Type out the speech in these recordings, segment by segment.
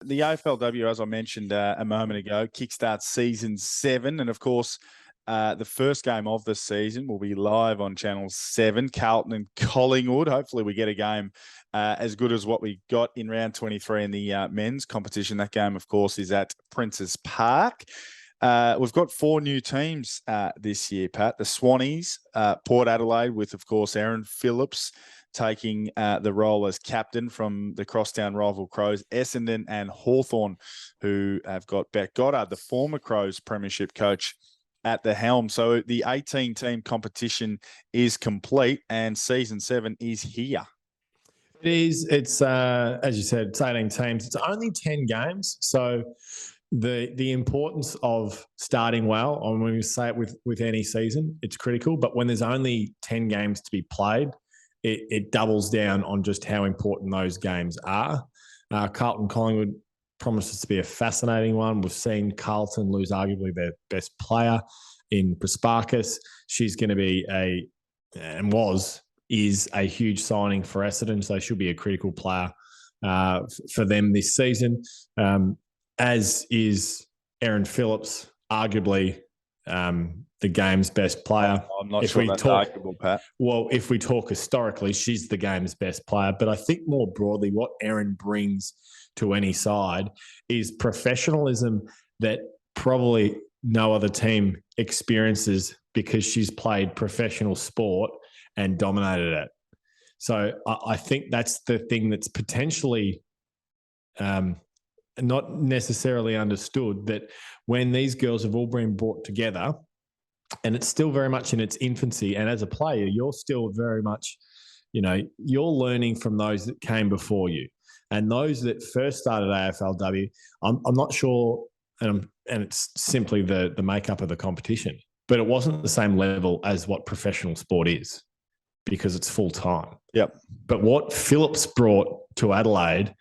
The AFLW, as I mentioned a moment ago, kickstarts season 7. And of course, the first game of the season will be live on Channel 7, Carlton and Collingwood. Hopefully we get a game as good as what we got in round 23 in the men's competition. That game, of course, is at Princes Park. We've got 4 new teams this year, Pat. The Swannies, Port Adelaide with, of course, Aaron Phillips taking the role as captain from the crosstown rival Crows, Essendon and Hawthorn, who have got Beck Goddard, the former Crows premiership coach, at the helm. So the 18-team competition is complete and season 7 is here. It is. It's, as you said, it's 18 teams. It's only 10 games. So the importance of starting well, and when we say it with any season, it's critical. But when there's only 10 games to be played, it doubles down on just how important those games are. Carlton Collingwood promises to be a fascinating one. We've seen Carlton lose arguably their best player in Prasparkas. She's going to be is a huge signing for Essendon, so she'll be a critical player for them this season, as is Aaron Phillips, arguably the game's best player. I'm not sure that's arguable, Pat. Well, if we talk historically, she's the game's best player. But I think more broadly, what Erin brings to any side is professionalism that probably no other team experiences, because she's played professional sport and dominated it. So I think that's the thing that's potentially not necessarily understood, that when these girls have all been brought together, and it's still very much in its infancy, and as a player, you're still very much, you're learning from those that came before you. And those that first started AFLW, I'm not sure, and it's simply the makeup of the competition, but it wasn't the same level as what professional sport is, because it's full time. Yep. But what Phillips brought to Adelaide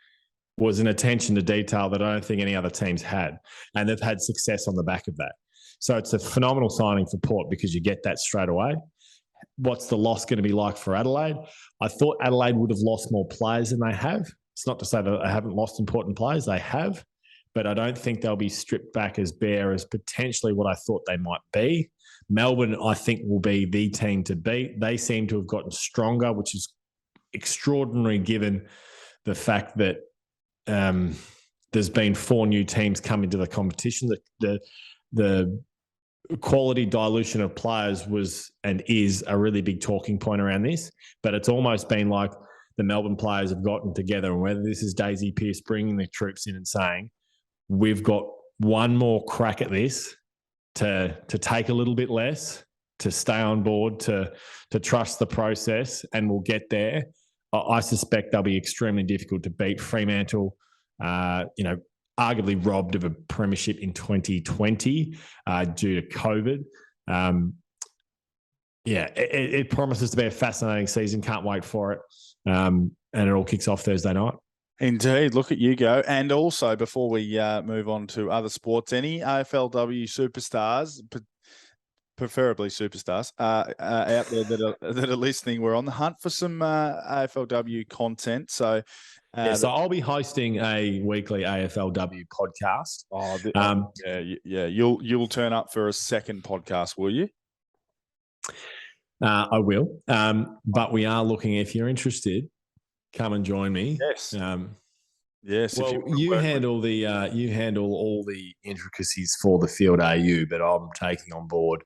was an attention to detail that I don't think any other teams had, and they've had success on the back of that. So it's a phenomenal signing for Port, because you get that straight away. What's the loss going to be like for Adelaide? I thought Adelaide would have lost more players than they have. It's not to say that they haven't lost important players. They have, but I don't think they'll be stripped back as bare as potentially what I thought they might be. Melbourne, I think, will be the team to beat. They seem to have gotten stronger, which is extraordinary given the fact that there's been 4 new teams come into the competition. The quality dilution of players was and is a really big talking point around this, but it's almost been like the Melbourne players have gotten together, and whether this is Daisy Pearce bringing the troops in and saying, we've got one more crack at this, to take a little bit less, to stay on board, to trust the process, and we'll get there. I suspect they'll be extremely difficult to beat. Fremantle, arguably robbed of a premiership in 2020 due to COVID. It promises to be a fascinating season. Can't wait for it. And it all kicks off Thursday night. Indeed. Look at you go. And also, before we move on to other sports, any AFLW superstars, preferably superstars, out there that are listening, we're on the hunt for some AFLW content. So, so I'll be hosting a weekly AFLW podcast. You'll turn up for a second podcast, will you? I will. But we are looking, if you're interested, come and join me. Yes. Yes. Well, you handle all the intricacies for the Field AU, but I'm taking on board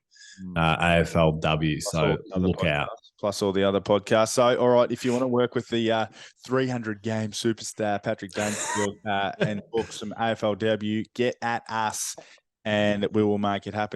AFLW. So look out. Plus all the other podcasts. So, all right, if you want to work with the 300-game superstar Patrick Dangerfield and book some AFLW, get at us and we will make it happen.